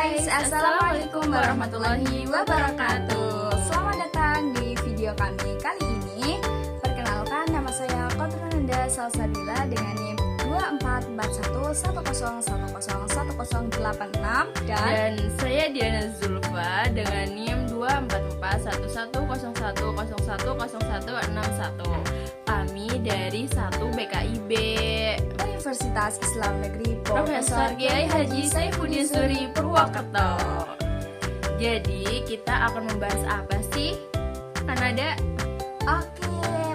guys, Assalamualaikum warahmatullahi wabarakatuh. Selamat datang di video kami kali ini. Perkenalkan, nama saya Qadrananda Salsabila dengan NIM 244101010186 dan saya Diana Zulfa dengan NIM 24411101010161. Kami dari 1 BKIB Universitas Islam Negeri Profesor Kiai Haji Saifuddin Suri Purwokerto. Jadi kita akan membahas apa sih, Kanada? Oke,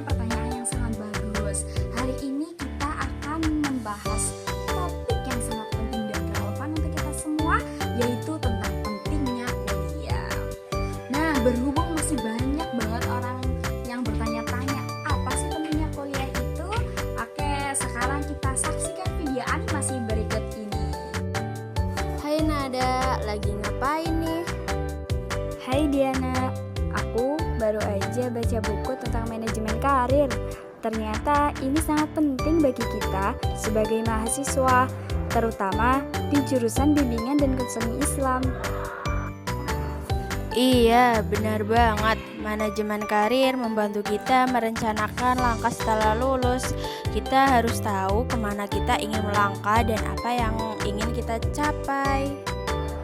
pertanyaan yang sangat bagus. Hari ini kita akan membahas topik yang sangat penting dan relevan untuk kita semua, yaitu tentang pentingnya kuliah. Nah, berhubung masih banyak banget orang yang bertanya-tanya, apa sih pentingnya kuliah itu? Oke, sekarang kita saksikan video animasi berikut ini. Hai Nada, lagi ngapain nih? Hai Diana, aku baru aja baca buku tentang manajemen karir. Ternyata ini sangat penting bagi kita sebagai mahasiswa, terutama di jurusan bimbingan dan konseling Islam. Iya, benar banget. Manajemen karir membantu kita merencanakan langkah setelah lulus. Kita harus tahu kemana kita ingin melangkah dan apa yang ingin kita capai.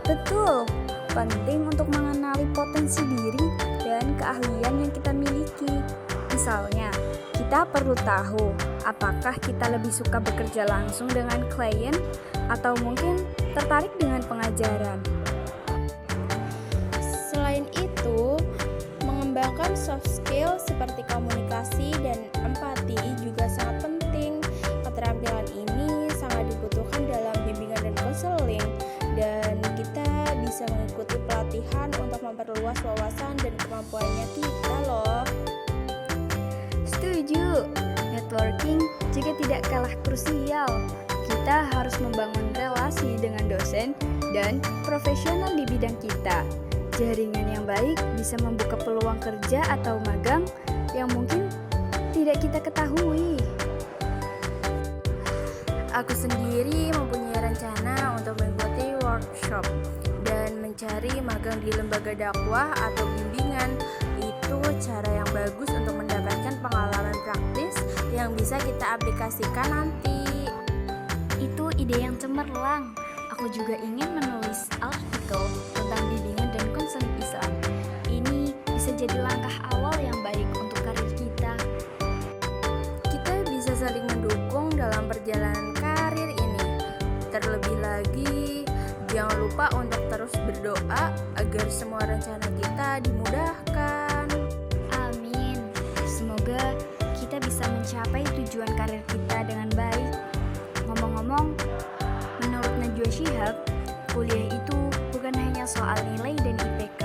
Betul, penting untuk mengenali potensi diri dan keahlian yang kita miliki. Misalnya, kita perlu tahu apakah kita lebih suka bekerja langsung dengan klien atau mungkin tertarik dengan pengajaran. Selain itu, mengembangkan soft skill seperti komunikasi dan empati juga sangat penting. Keterampilan ini sangat dibutuhkan dalam bimbingan dan konseling, dan kita bisa mengikuti pelatihan untuk memperluas wawasan dan kemampuannya kita loh. Setuju, networking juga tidak kalah krusial. Kita harus membangun relasi dengan dosen dan profesional di bidang kita. Jaringan yang baik bisa membuka peluang kerja atau magang yang mungkin tidak kita ketahui. Aku sendiri mempunyai rencana untuk mengikuti workshop dan mencari magang di lembaga dakwah atau bimbingan. Itu cara yang bagus untuk mendapatkan pengalaman praktis yang bisa kita aplikasikan nanti. Itu ide yang cemerlang. Aku juga ingin menulis artikel tentang bimbingan dan konseling Islam. Ini bisa jadi langkah awal yang baik untuk karir kita. Kita bisa saling mendukung dalam perjalanan karir ini. Terlebih lagi, jangan lupa untuk terus berdoa agar semua rencana kita dimudahkan. Amin. Semoga kita bisa mencapai tujuan karir kita dengan baik. Ngomong-ngomong, menurut Najwa Shihab, kuliah itu bukan hanya soal nilai dan IPK,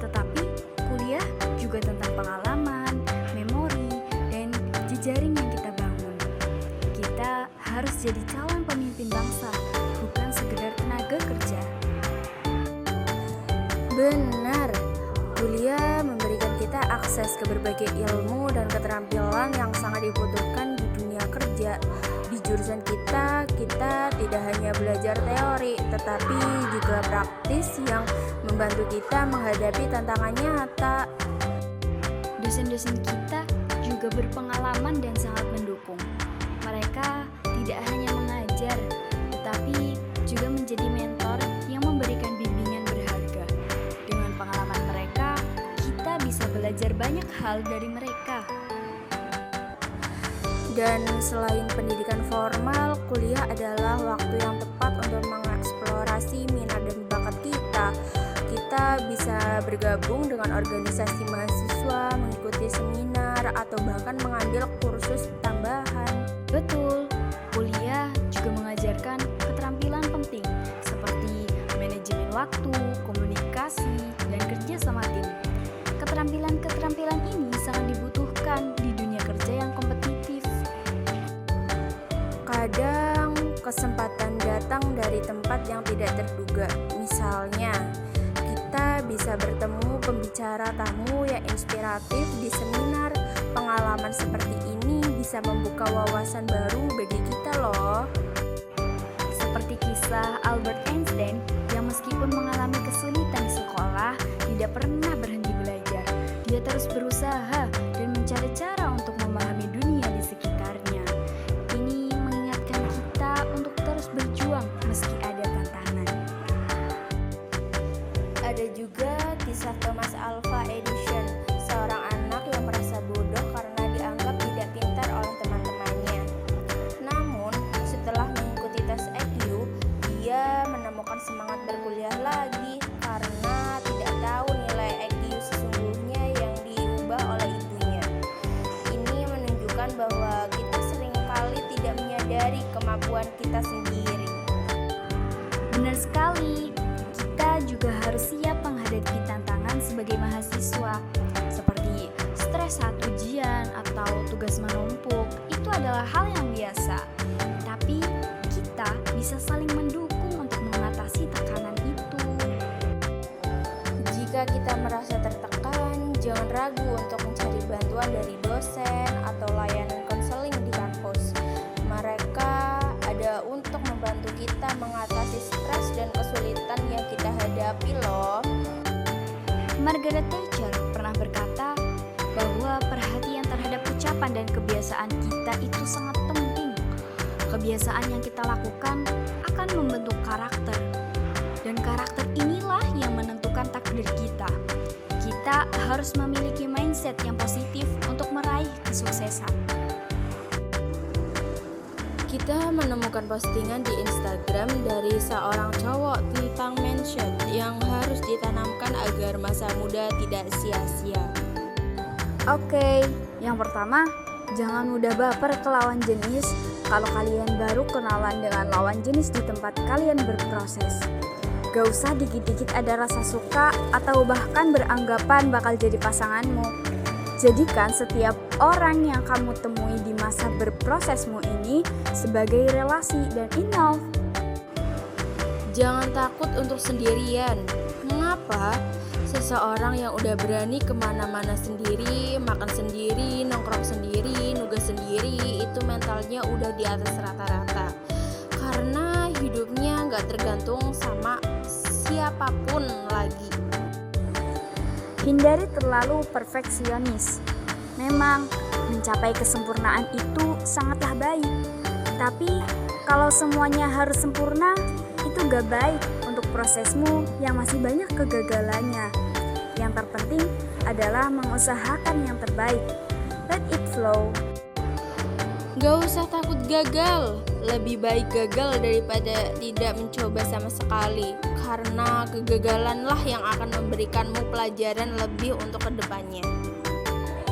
tetapi kuliah juga tentang pengalaman, memori, dan jejaring yang kita bangun. Kita harus jadi calon pemimpin bangsa, bukan sekedar tenaga kerja. Benar, kuliah memberikan kita akses ke berbagai ilmu dan keterampilan yang sangat dibutuhkan di dunia kerja. Di jurusan kita tidak hanya belajar teori, tetapi juga praktis yang membantu kita menghadapi tantangan nyata. Dosen-dosen kita juga berpengalaman dan sangat mendukung. Mereka tidak hanya mengajar, tetapi juga menjadi mentor yang memberikan bimbingan berharga. Dengan pengalaman mereka, kita bisa belajar banyak hal dari mereka. Dan selain pendidikan formal, kuliah adalah waktu yang tepat untuk mengeksplorasi minat dan bakat kita. Kita bisa bergabung dengan organisasi mahasiswa, mengikuti seminar, atau bahkan mengambil kursus tambahan. Betul, kuliah juga mengajarkan keterampilan penting seperti manajemen waktu, komunikasi, dan kerja sama tim. Keterampilan-keterampilan ini sangat dibutuhkan di dunia kerja yang kompetitif. Kadang kesempatan datang dari tempat yang tidak terduga. Misalnya, kita bisa bertemu pembicara tamu yang inspiratif di seminar. Pengalaman seperti ini bisa membuka wawasan baru bagi kita loh. Seperti kisah Albert Einstein yang Meskipun mengalami kesulitan di sekolah, tidak pernah berhenti belajar. Dia terus berusaha dan mencari cara untuk memahami dunia di sekitarnya. Ini mengingatkan kita untuk terus berjuang meski ada tantangan. Ada juga kisah Thomas Alva Edison, seorang anak yang merasa bodoh karena dianggap tidak pintar oleh teman-temannya. Namun, setelah mengikuti tes IQ, dia menemukan semangat berkuliah lagi karena tidak tahu nilai IQ sesungguhnya yang diubah oleh ibunya. Ini menunjukkan bahwa kita seringkali tidak menyadari kemampuan kita sendiri. Benar sekali, kita juga harus siap menghadapi tantangan sebagai mahasiswa, seperti stres saat ujian atau tugas menumpuk. Itu adalah hal yang biasa, tapi kita bisa saling mendukung untuk mengatasi tekanan itu. Jika kita merasa tertekan, jangan ragu untuk mencari bantuan dari dosen atau layanan konseling di kampus. Mereka ada untuk membantu kita mengatasi stres dan kesulitan yang kita hadapi loh. Margaret Thatcher pernah berkata bahwa perhatian terhadap ucapan dan kebiasaan kita itu sangat penting. Kebiasaan yang kita lakukan akan membentuk karakter, dan karakter inilah yang menentukan takdir kita. Kita harus memiliki mindset yang positif untuk meraih kesuksesan. Kita menemukan postingan di Instagram dari seorang cowok tentang mindset yang harus ditanamkan agar masa muda tidak sia-sia. Oke, yang pertama, jangan mudah baper ke lawan jenis kalau kalian baru kenalan dengan lawan jenis di tempat kalian berproses. Gak usah dikit-dikit ada rasa suka atau bahkan beranggapan bakal jadi pasanganmu. Jadikan setiap orang yang kamu temui di masa berprosesmu ini sebagai relasi dan enough. Jangan takut untuk sendirian. Mengapa? Seseorang yang udah berani kemana-mana sendiri, makan sendiri, nongkrong sendiri, nugas sendiri, itu mentalnya udah di atas rata-rata. Karena hidupnya gak tergantung sama siapapun lagi. Hindari terlalu perfeksionis. Memang mencapai kesempurnaan itu sangatlah baik. Tapi kalau semuanya harus sempurna, itu gak baik untuk prosesmu yang masih banyak kegagalannya. Yang terpenting adalah mengusahakan yang terbaik. Let it flow. Gak usah takut gagal. Lebih baik gagal daripada tidak mencoba sama sekali. Karena kegagalanlah yang akan memberikanmu pelajaran lebih untuk kedepannya.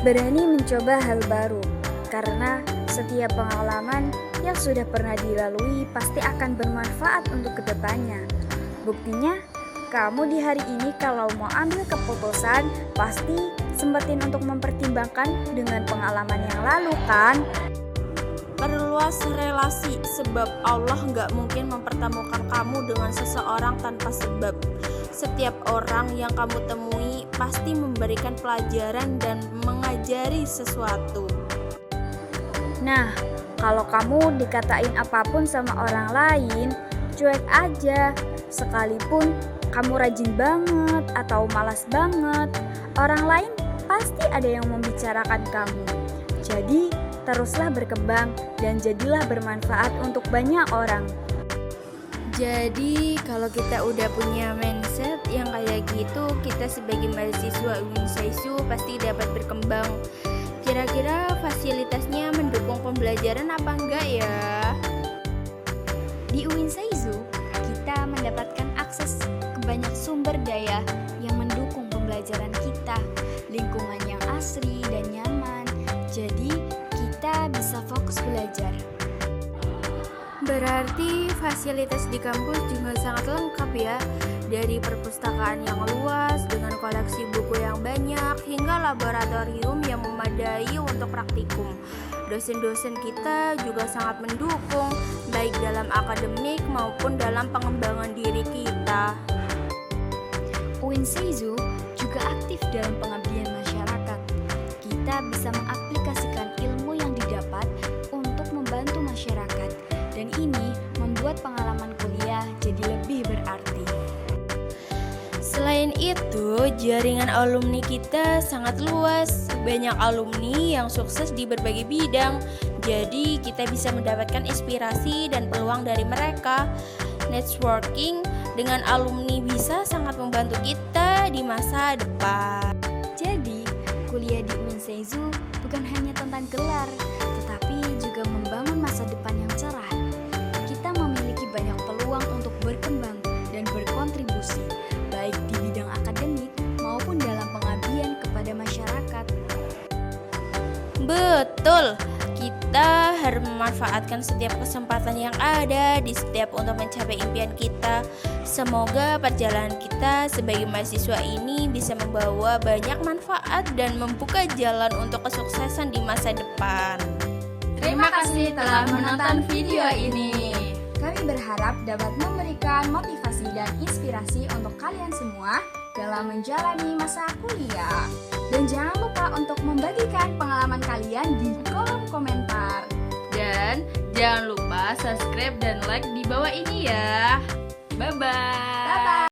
Berani mencoba hal baru, karena setiap pengalaman yang sudah pernah dilalui pasti akan bermanfaat untuk kedepannya. Buktinya, kamu di hari ini kalau mau ambil keputusan, pasti sempetin untuk mempertimbangkan dengan pengalaman yang lalu kan? Perluas relasi, sebab Allah gak mungkin mempertemukan kamu dengan seseorang tanpa sebab. Setiap orang yang kamu temui pasti memberikan pelajaran dan mengajari sesuatu. Nah, kalau kamu dikatain apapun sama orang lain, cuek aja. Sekalipun kamu rajin banget atau malas banget, orang lain pasti ada yang membicarakan kamu. Jadi, teruslah berkembang dan jadilah bermanfaat untuk banyak orang. Jadi kalau kita udah punya mindset yang kayak gitu, kita sebagai mahasiswa Uinsaisu pasti dapat berkembang. Kira-kira fasilitasnya mendukung pembelajaran apa enggak ya? Di Uinsaisu, kita mendapatkan akses ke banyak sumber daya yang mendukung pembelajaran kita, lingkungan yang asri dan nyaman. Jadi, kita bisa fokus belajar. Berarti fasilitas di kampus juga sangat lengkap ya. Dari perpustakaan yang luas dengan koleksi buku yang banyak hingga laboratorium yang memadai untuk praktikum. Dosen-dosen kita juga sangat mendukung baik dalam akademik maupun dalam pengembangan diri kita. Uinsaisu juga aktif dalam pengabdian masyarakat. Kita bisa mengaplikasikan ilmu yang didapat untuk membantu masyarakat, dan ini membuat pengalaman kuliah jadi lebih berarti. itu, jaringan alumni kita sangat luas. Banyak alumni yang sukses di berbagai bidang. Jadi, kita bisa mendapatkan inspirasi dan peluang dari mereka. Networking dengan alumni bisa sangat membantu kita di masa depan. Jadi, kuliah di Unseizu bukan hanya tentang gelar, tetapi juga membangun masa depan yang cerah. Kita memiliki banyak peluang untuk berkembang dan berkontribusi, baik di bidang akademik maupun dalam pengabdian kepada masyarakat. Betul, kita harus memanfaatkan setiap kesempatan yang ada di setiap untuk mencapai impian kita. Semoga perjalanan kita sebagai mahasiswa ini bisa membawa banyak manfaat dan membuka jalan untuk kesuksesan di masa depan. Terima kasih telah menonton video ini. Kami berharap dapat memberikan motivasi dan inspirasi untuk kalian semua dalam menjalani masa kuliah. Dan jangan lupa untuk membagikan pengalaman kalian di kolom komentar. Dan jangan lupa subscribe dan like di bawah ini ya. Bye-bye.